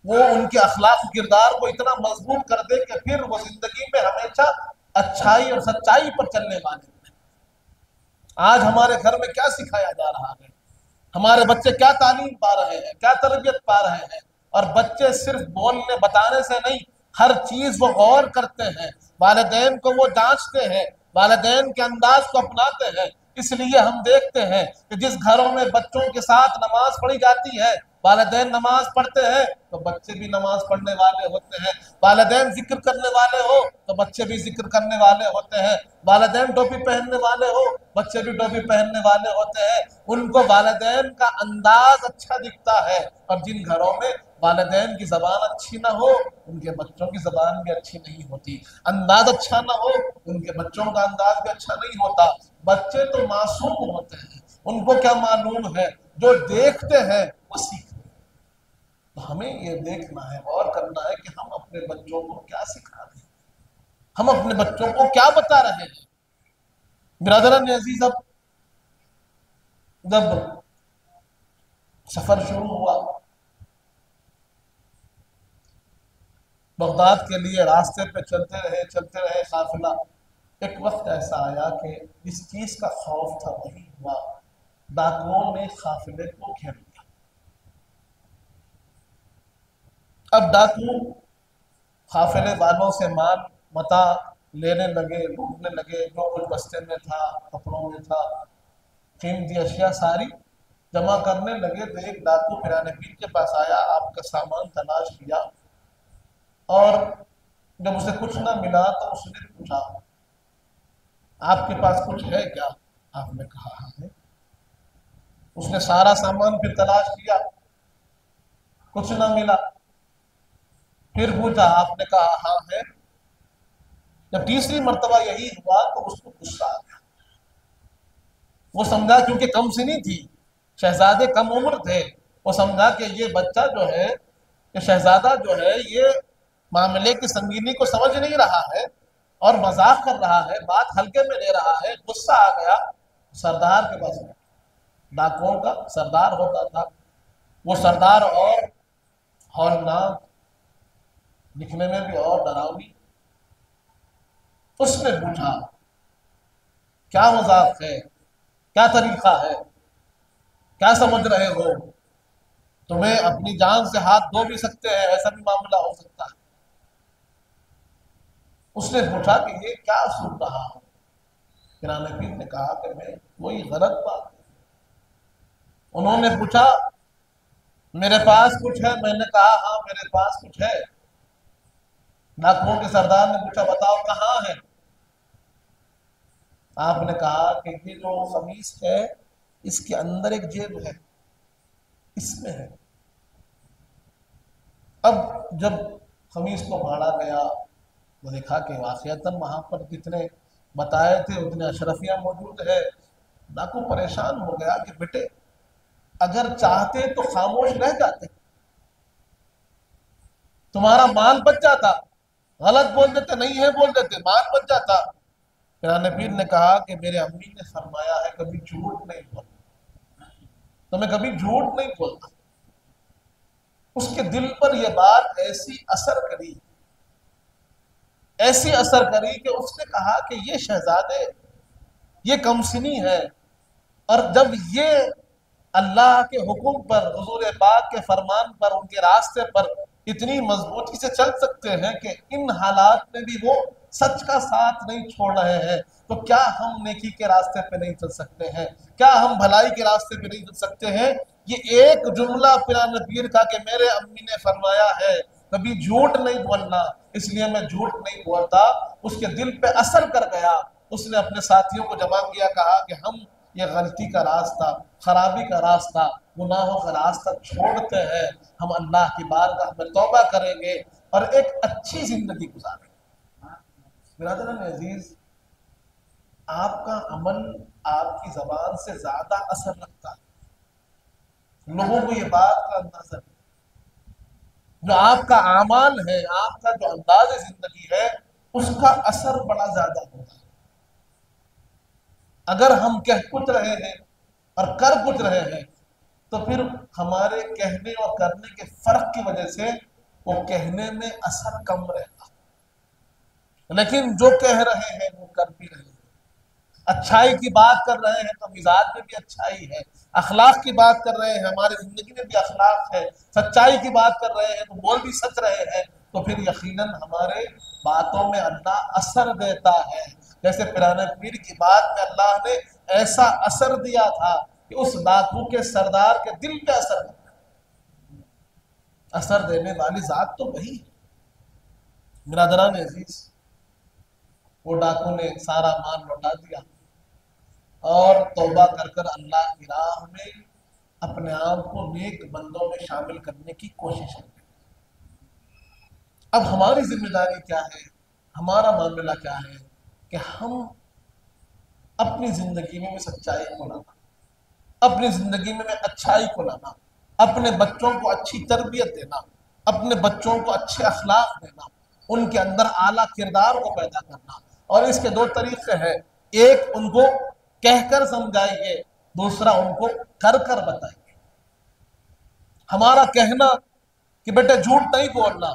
وہ ان کے اخلاق و کردار کو اتنا مضبوط کر دے کہ پھر وہ زندگی میں ہمیشہ اچھائی اور سچائی پر چلنے والے ہیں۔ آج ہمارے گھر میں کیا سکھایا جا رہا ہے؟ ہمارے بچے کیا تعلیم پا رہے ہیں، کیا تربیت پا رہے ہیں؟ اور بچے صرف بولنے بتانے سے نہیں، ہر چیز وہ غور کرتے ہیں، والدین کو وہ جانچتے ہیں، والدین کے انداز کو اپناتے ہیں۔ اس لیے ہم دیکھتے ہیں کہ جس گھروں میں بچوں کے ساتھ نماز پڑھی جاتی ہے، والدین نماز پڑھتے ہیں تو بچے بھی نماز پڑھنے والے ہوتے ہیں، والدین ذکر کرنے والے ہو تو بچے بھی ذکر کرنے والے ہوتے ہیں، والدین ٹوپی پہننے والے ہو بچے بھی ٹوپی پہننے والے ہوتے ہیں۔ ان کو والدین کا انداز اچھا دکھتا ہے، اور جن گھروں میں والدین کی زبان اچھی نہ ہو ان کے بچوں کی زبان بھی اچھی نہیں ہوتی، انداز اچھا نہ ہو ان کے بچوں کا انداز بھی اچھا نہیں ہوتا۔ بچے تو معصوم ہوتے ہیں، ان کو کیا معلوم ہے، جو دیکھتے ہیں وہ سیکھتے ہیں۔ تو ہمیں یہ دیکھنا ہے، غور کرنا ہے کہ ہم اپنے بچوں کو کیا سکھا رہے ہیں، ہم اپنے بچوں کو کیا بتا رہے ہیں۔ برادران عزیز، اب جب سفر شروع ہوا، بغداد کے لیے راستے پہ چلتے رہے قافلہ، ایک وقت ایسا آیا کہ جس چیز کا خوف تھا وہی ہوا، ڈاکوؤں نے قافلے کو گھیر لیا۔ اب ڈاکو قافلے والوں سے مال متاع لینے لگے، لوٹنے لگے، جو کچھ بستے میں تھا، کپڑوں میں تھا، قیمتی اشیاء ساری جمع کرنے لگے۔ تو ایک ڈاکو پیرانے پیر کے پاس آیا، آپ کا سامان تلاش کیا، اور جب اسے کچھ نہ ملا تو اس نے پوچھا آپ کے پاس کچھ ہے کیا؟ آپ نے کہا ہاں ہے۔ اس نے سارا سامان پھر تلاش کیا، کچھ نہ ملا، پھر پوچھا، آپ نے کہا ہاں ہے۔ جب تیسری مرتبہ یہی ہوا تو اس کو غصہ آ گیا۔ وہ سمجھا، کیونکہ کم سنی تھی، شہزادے کم عمر تھے، وہ سمجھا کہ یہ بچہ جو ہے، یہ شہزادہ جو ہے، یہ معاملے کی سنگینی کو سمجھ نہیں رہا ہے اور مذاق کر رہا ہے، بات ہلکے میں لے رہا ہے۔ غصہ آ گیا، سردار کے پاس گیا، ڈاکوؤں کا سردار ہوتا تھا وہ سردار، اور ہولناک، دکھنے میں بھی اور ڈراؤنی۔ اس نے پوچھا کیا مذاق ہے، کیا طریقہ ہے، کیا سمجھ رہے ہو؟ تمہیں اپنی جان سے ہاتھ دھو بھی سکتے ہیں، ایسا بھی معاملہ ہو سکتا ہے۔ اس نے پوچھا کہ یہ کیا سن رہا ہو؟ پیرانے پیر نے کہا کہ میں کوئی غلط بات نہیں۔ انہوں نے پوچھا میرے پاس کچھ ہے؟ میں نے کہا ہاں میرے پاس کچھ ہے۔ ڈاکوؤں کے سردار نے پوچھا بتاؤ کہاں ہے؟ آپ نے کہا کہ یہ جو قمیص ہے اس کے اندر ایک جیب ہے، اس میں ہے۔ اب جب قمیص کو پھاڑا گیا، وہ دیکھا کہ واقعتاً وہاں پر جتنے بتائے تھے اتنے اشرفیاں موجود ہے۔ ڈاکو پریشان ہو گیا کہ بیٹے اگر چاہتے تو خاموش رہ جاتے، تمہارا مال بچ جاتا، غلط بول دیتے، نہیں ہے بول دیتے، مال بچ جاتا۔ پیرانے پیر نے کہا کہ میرے امی نے فرمایا ہے کبھی جھوٹ نہیں بولنا، تو میں کبھی جھوٹ نہیں بولتا۔ اس کے دل پر یہ بات ایسی اثر کری کہ اس نے کہا کہ یہ شہزادے، یہ کمسنی ہے، اور جب یہ اللہ کے حکم پر، حضور پاک کے فرمان پر، ان کے راستے پر اتنی مضبوطی سے چل سکتے ہیں کہ ان حالات میں بھی وہ سچ کا ساتھ نہیں چھوڑ رہے ہیں، تو کیا ہم نیکی کے راستے پہ نہیں چل سکتے ہیں؟ کیا ہم بھلائی کے راستے پہ نہیں چل سکتے ہیں؟ یہ ایک جملہ پیرانے پیر کا کہ میرے امی نے فرمایا ہے کبھی جھوٹ نہیں بولنا، اس لیے میں جھوٹ نہیں بولتا، اس کے دل پہ اثر کر گیا۔ اس نے اپنے ساتھیوں کو جمع کیا، کہا کہ ہم یہ غلطی کا راستہ، خرابی کا راستہ، گناہوں کا راستہ چھوڑتے ہیں، ہم اللہ کی بارگاہ میں توبہ کریں گے اور ایک اچھی زندگی گزاریں گے۔ برادران عزیز، آپ کا عمل آپ کی زبان سے زیادہ اثر رکھتا ہے، لوگوں کو یہ بات کا اندازہ نہیں۔ جو آپ کا اعمال ہے، آپ کا جو انداز زندگی ہے، اس کا اثر بڑا زیادہ ہوتا ہے۔ اگر ہم کہہ کچھ رہے ہیں اور کر کچھ رہے ہیں تو پھر ہمارے کہنے اور کرنے کے فرق کی وجہ سے وہ کہنے میں اثر کم رہتا، لیکن جو کہہ رہے ہیں وہ کر بھی رہے ہیں۔ اچھائی کی بات کر رہے ہیں تو مزاج میں بھی اچھائی ہے، اخلاق کی بات کر رہے ہیں ہماری زندگی میں بھی اخلاق ہے، سچائی کی بات کر رہے ہیں تو بول بھی سچ رہے ہیں، تو پھر یقیناً ہمارے باتوں میں اللہ اثر دیتا ہے۔ جیسے پیرانے پیر کی بات میں اللہ نے ایسا اثر دیا تھا کہ اس ڈاکو کے سردار کے دل پہ اثر دیا۔ اثر دینے والی ذات تو وہی ہے۔ برادران عزیز، وہ ڈاکو نے سارا مال لوٹا دیا اور توبہ کر کر اللہ کی راہ میں اپنے آپ کو نیک بندوں میں شامل کرنے کی کوشش کی۔ اب ہماری ذمہ داری کیا ہے، ہمارا معاملہ کیا ہے کہ ہم اپنی زندگی میں سچائی کو لانا، اپنی زندگی میں اچھائی کو لانا، اپنے بچوں کو اچھی تربیت دینا، اپنے بچوں کو اچھے اخلاق دینا، ان کے اندر اعلیٰ کردار کو پیدا کرنا۔ اور اس کے دو طریقے ہیں، ایک ان کو کہہ کر سمجھائیے، دوسرا ان کو کر کر بتائیے۔ ہمارا کہنا کہ بیٹے جھوٹ نہیں بولنا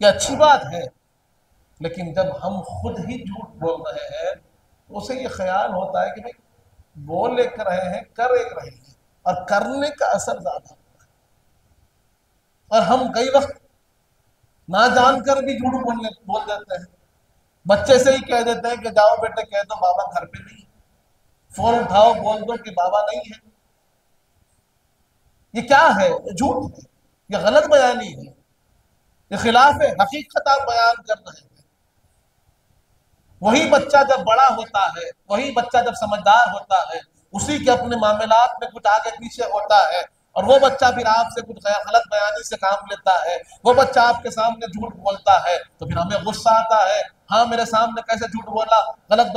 یہ اچھی بات ہے، لیکن جب ہم خود ہی جھوٹ بول رہے ہیں تو اسے یہ خیال ہوتا ہے کہ بھائی بول ایک رہے ہیں کر ایک رہے ہیں، اور کرنے کا اثر زیادہ ہوتا ہے۔ اور ہم کئی وقت نہ جان کر بھی جھوٹ بول دیتے ہیں، بچے سے ہی کہہ دیتے ہیں کہ جاؤ بیٹے کہہ دو بابا گھر پہ نہیں، فون اٹھاؤ بول دو کہ بابا نہیں ہے۔ یہ کیا ہے؟ یہ جھوٹ ہے، یہ غلط بیانی ہے، یہ خلاف حقیقت آپ بیان کر رہے ہیں۔ وہی بچہ جب بڑا ہوتا ہے، وہی بچہ جب سمجھدار ہوتا ہے، اسی کے اپنے معاملات میں کچھ آگے پیچھے ہوتا ہے، اور وہ بچہ پھر آپ سے کچھ غلط بیانی سے کام لیتا ہے، وہ بچہ آپ کے سامنے جھوٹ بولتا ہے، تو پھر ہمیں غصہ آتا ہے، ہاں میرے سامنے کیسے جھوٹ بولا، غلط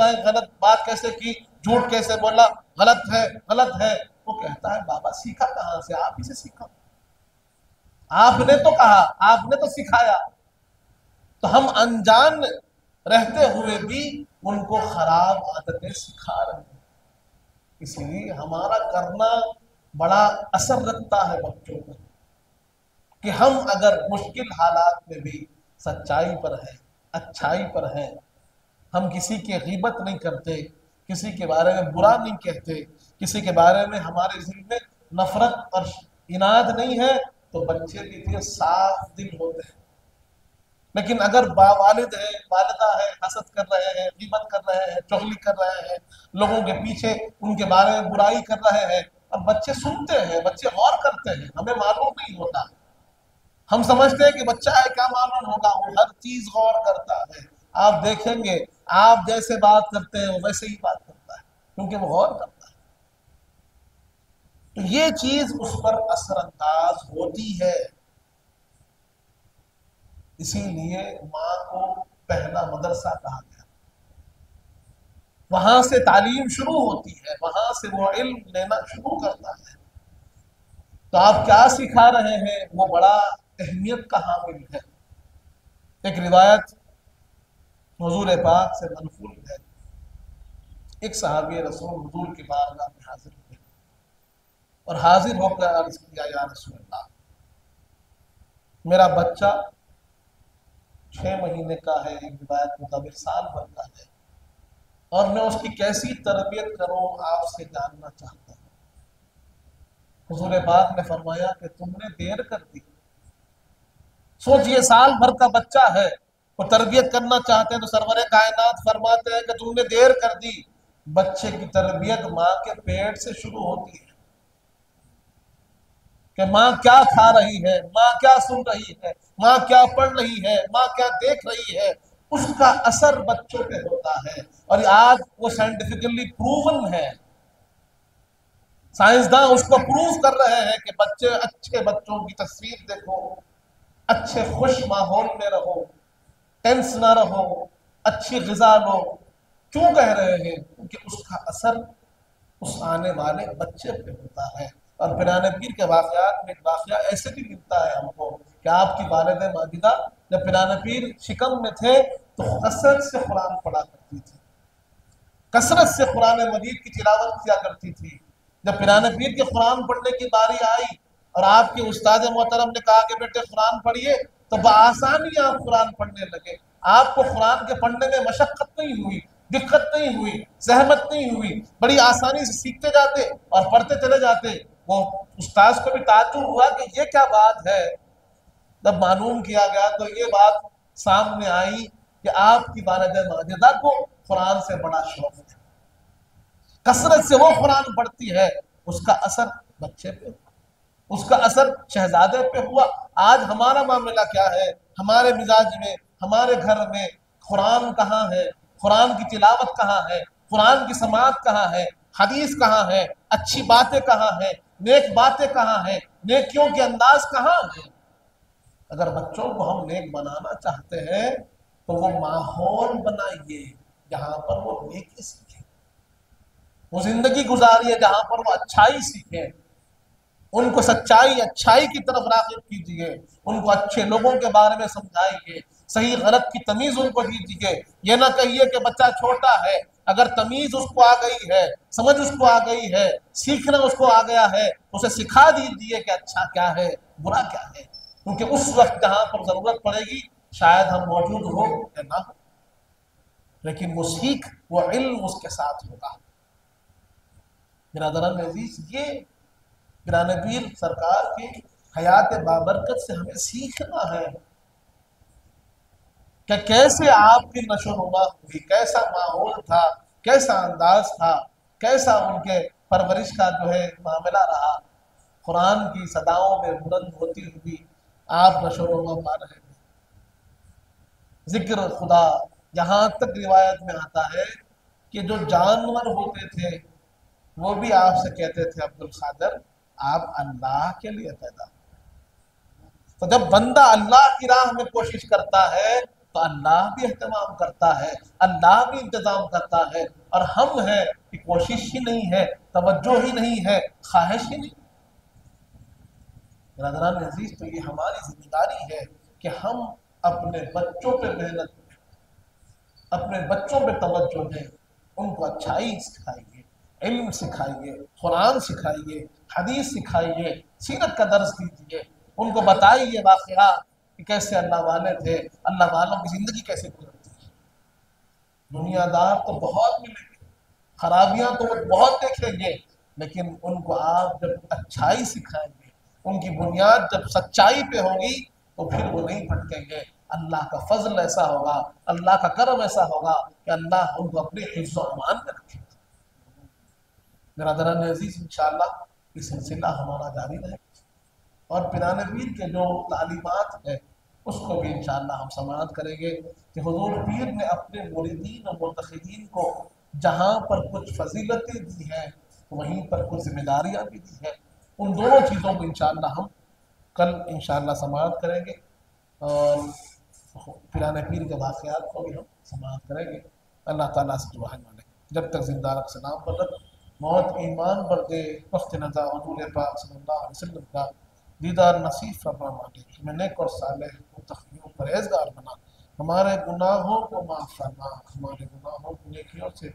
بات کیسے کی، جھوٹ کیسے بولا، غلط ہے غلط ہے۔ وہ کہتا ہے بابا سیکھا کہاں سے؟ آپ ہی سے سیکھا، آپ نے تو کہا، آپ نے تو سکھایا۔ تو ہم انجان رہتے ہوئے بھی ان کو خراب عادتیں سکھا رہے ہیں، اس لیے ہمارا کرنا بڑا اثر رکھتا ہے بچوں پر، کہ ہم اگر مشکل حالات میں بھی سچائی پر ہیں، اچھائی پر ہیں، ہم کسی کی غیبت نہیں کرتے، کسی کے بارے میں برا نہیں کہتے، کسی کے بارے میں ہمارے ذہن میں نفرت اور اناد نہیں ہے، تو بچے بھی صاف دل ہوتے ہیں۔ لیکن اگر والد ہے، والدہ ہے، حسد کر رہے ہیں، غیبت کر رہے ہیں، چغلی کر رہے ہیں، لوگوں کے پیچھے ان کے بارے میں برائی کر رہے ہیں، اور بچے سنتے ہیں، بچے غور کرتے ہیں، ہمیں معلوم نہیں ہوتا، ہم سمجھتے ہیں کہ بچہ ہے کیا معلوم ہوگا، وہ ہر چیز غور کرتا ہے۔ آپ دیکھیں گے آپ جیسے بات کرتے ہیں وہ ویسے ہی بات کرتا ہے، کیونکہ وہ غور کرتا ہے۔ تو یہ چیز اس پر اثر انداز ہوتی ہے، اسی لیے ماں کو پہلا مدرسہ کہا گیا، وہاں سے تعلیم شروع ہوتی ہے، وہاں سے وہ علم لینا شروع کرتا ہے۔ تو آپ کیا سکھا رہے ہیں وہ بڑا اہمیت کا حامل ہے۔ ایک روایت حضور پاک سے منقول ہے، ایک صحابی رسول حضور کی بارگاہ میں حاضر ہوئے اور حاضر ہو کر عرض کیا، یا رسول اللہ، میرا بچہ 6 مہینے کا ہے، ایک روایت مطابق سال بھر کا ہے، اور میں اس کی کیسی تربیت کروں آپ سے جاننا چاہتا ہوں۔ حضور پاک نے فرمایا کہ تم نے دیر کر دی، سوچئے سال بھر کا بچہ ہے، وہ تربیت کرنا چاہتے ہیں تو سرور کائنات فرماتے ہیں کہ تم نے دیر کر دی۔ بچے کی تربیت ماں کے پیٹ سے شروع ہوتی ہے، کہ ماں کیا کھا رہی ہے، ماں کیا سن رہی ہے، ماں کیا پڑھ رہی ہے، ماں کیا دیکھ رہی ہے، اس کا اثر بچوں پہ ہوتا ہے۔ اور آج وہ سائنٹیفکلی پروون ہے، سائنسداں اس کو پروف کر رہے ہیں کہ بچے اچھے بچوں کی تصویر دیکھو، اچھے خوش ماحول میں رہو، ٹینس نہ رہو، اچھی غذا لو۔ کیوں کہہ رہے ہیں؟ کیونکہ اس کا اثر اس آنے والے بچے پہ ہوتا ہے۔ اور پیرانے پیر کے واقعات میں ایک واقعہ ایسے بھی ملتا ہے ہم کو کہ آپ کی والد ماجدہ جب پیرانے پیر شکم میں تھے تو کثرت سے قرآن پڑھا کرتی تھی، کثرت سے قرآن مجید کی تلاوت کیا کرتی تھی۔ جب پیرانے پیر کے قرآن پڑھنے کی باری آئی اور آپ کے استاد محترم نے کہا کہ بیٹے قرآن پڑھیے، تو بآسانی آپ قرآن پڑھنے لگے۔ آپ کو قرآن کے پڑھنے میں مشقت نہیں ہوئی، دقت نہیں ہوئی، زحمت نہیں ہوئی، بڑی آسانی سے سیکھتے جاتے اور پڑھتے چلے جاتے۔ وہ استاد کو بھی تعجب ہوا کہ یہ کیا بات ہے۔ جب معلوم کیا گیا تو یہ بات سامنے آئی کہ آپ کی والدہ ماجدہ کو قرآن سے بڑا شوق ہے، کثرت سے وہ قرآن پڑھتی ہے، اس کا اثر بچے پہ ہوا، اس کا اثر شہزادے پہ ہوا۔ آج ہمارا معاملہ کیا ہے؟ ہمارے مزاج میں، ہمارے گھر میں قرآن کہاں ہے؟ قرآن کی تلاوت کہاں ہے؟ قرآن کی سماعت کہاں ہے؟ حدیث کہاں ہے؟ اچھی باتیں کہاں ہیں؟ نیک باتیں کہاں ہیں؟ نیکیوں کے انداز کہاں ہیں؟ اگر بچوں کو ہم نیک بنانا چاہتے ہیں تو وہ ماحول بنائیے جہاں پر وہ نیکی سیکھیں، وہ زندگی گزاریے جہاں پر وہ اچھائی سیکھیں، ان کو سچائی اچھائی کی طرف راغب کیجیے، ان کو اچھے لوگوں کے بارے میں سمجھائیے، صحیح غلط کی تمیز ان کو دیجیے۔ یہ نہ کہیے کہ بچہ چھوٹا ہے، اگر تمیز اس کو آ گئی ہے، سمجھ اس کو آ گئی ہے، سیکھنا اس کو آ گیا ہے، اسے سکھا دیجیے کہ اچھا کیا ہے، برا کیا ہے، کیونکہ اس وقت جہاں پر ضرورت پڑے گی شاید ہم موجود ہو یا نہ ہو، لیکن وہ سیکھ، وہ علم اس کے ساتھ ہوگا۔ برادران عزیز، یہ پیرانے پیر سرکار کی حیات بابرکت سے ہمیں سیکھنا ہے کہ کیسے آپ کی نشو و نما ہوئی، کیسا ماحول تھا، کیسا انداز تھا، کیسا ان کے پرورش کا جو ہے معاملہ رہا۔ قرآن کی صداؤں میں بلند ہوتی ہوئی آپ نشو و نما پا رہے ہیں۔ ذکر خدا، یہاں تک روایت میں آتا ہے کہ جو جانور ہوتے تھے وہ بھی آپ سے کہتے تھے عبد القادر آپ اللہ کے لیے پیدا ہوئے۔ تو جب بندہ اللہ کی راہ میں کوشش کرتا ہے تو اللہ بھی اہتمام کرتا ہے، اللہ بھی انتظام کرتا ہے، اور ہم ہیں کہ کوشش ہی نہیں ہے، توجہ ہی نہیں ہے، خواہش ہی نہیں۔ برادران عزیز، تو یہ ہماری ذمہ داری ہے کہ ہم اپنے بچوں پہ محنت کریں، اپنے بچوں پہ توجہ دیں، ان کو اچھائی سکھائیے، علم سکھائیے، قرآن سکھائیے، حدیث سکھائیے، سیرت کا درس دیجیے، ان کو بتائیے واقعات کہ کیسے اللہ والے تھے، اللہ والوں کی زندگی کیسے گزرتی ہے۔ دنیا دار تو بہت ملیں گے، خرابیاں تو وہ بہت دیکھیں گے، لیکن ان کو آپ جب اچھائی سکھائیں گے، ان کی بنیاد جب سچائی پہ ہوگی تو پھر وہ نہیں بھٹکیں گے۔ اللہ کا فضل ایسا ہوگا، اللہ کا کرم ایسا ہوگا کہ اللہ ان کو اپنے حفظ و امان میں رکھے گا۔ برادران عزیز، انشاءاللہ یہ سلسلہ ہمارا جاری رہے اور پیران پیر کے جو تعلیمات ہے اس کو بھی انشاءاللہ ہم سماعت کریں گے کہ حضور پیر نے اپنے مریدین اور مرتخبین کو جہاں پر کچھ فضیلتیں دی ہیں وہیں پر کچھ ذمہ داریاں بھی دی ہیں، ان دونوں چیزوں کو انشاءاللہ ہم کل انشاءاللہ سماعت کریں گے اور پیران پیر کے واقعات کو بھی ہم سماعت کریں گے۔ اللہ تعالیٰ سے دعا ہے مانے جب تک زندہ رکھ سلام پر رکھ، موت ایمان پر دے، وقت نزا حضور پاک صلی اللہ علیہ وسلم کا دیدار نصیب فرما مانے، ہمیں نیک اور صالح متقی و پرہیزگار بنا، ہمارے گناہوں کو معاف فرما، ہمارے گناہوں کو نیکیوں سے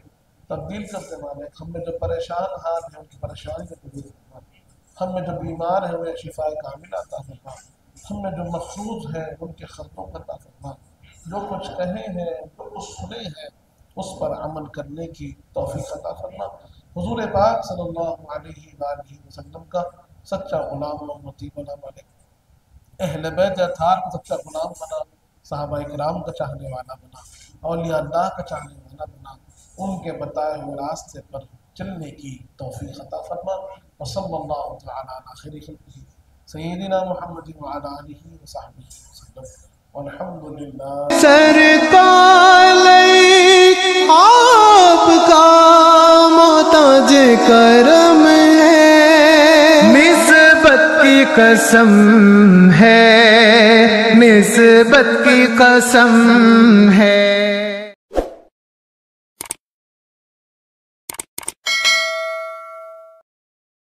تبدیل کرتے مانے، ہم میں جو پریشان حال ہیں ان کی پریشانی کو دور فرما، ہم میں جو بیمار ہیں انہیں شفاء کامل عطا فرما، ہم میں جو مقصود ہیں ان کے خطوں کو عطا فرما، جو کچھ کہے ہیں جو کچھ سنے ہیں اس پر عمل کرنے کی توفیق عطا فرما، حضور پاک صلی اللہ علیہ وآلہ وسلم کا سچا غلام و امتی بنا مالک، اہل بیت اطہار کا سچا غلام بنا، صحابہ کرام کا چاہنے والا بنا، اولیاء اللہ کا چاہنے والا بنا، ان کے بتائے ہوئے راستے پر چلنے کی توفیق عطا فرما، وصلی اللہ تعالی علی خیر خلقہ سیدنا محمد وعلی آلہ وصحبہ وسلم والحمدللہ۔ سرکار آپ کا محتاج کرم ہے، نسبت کی قسم ہے، نسبت کی قسم ہے۔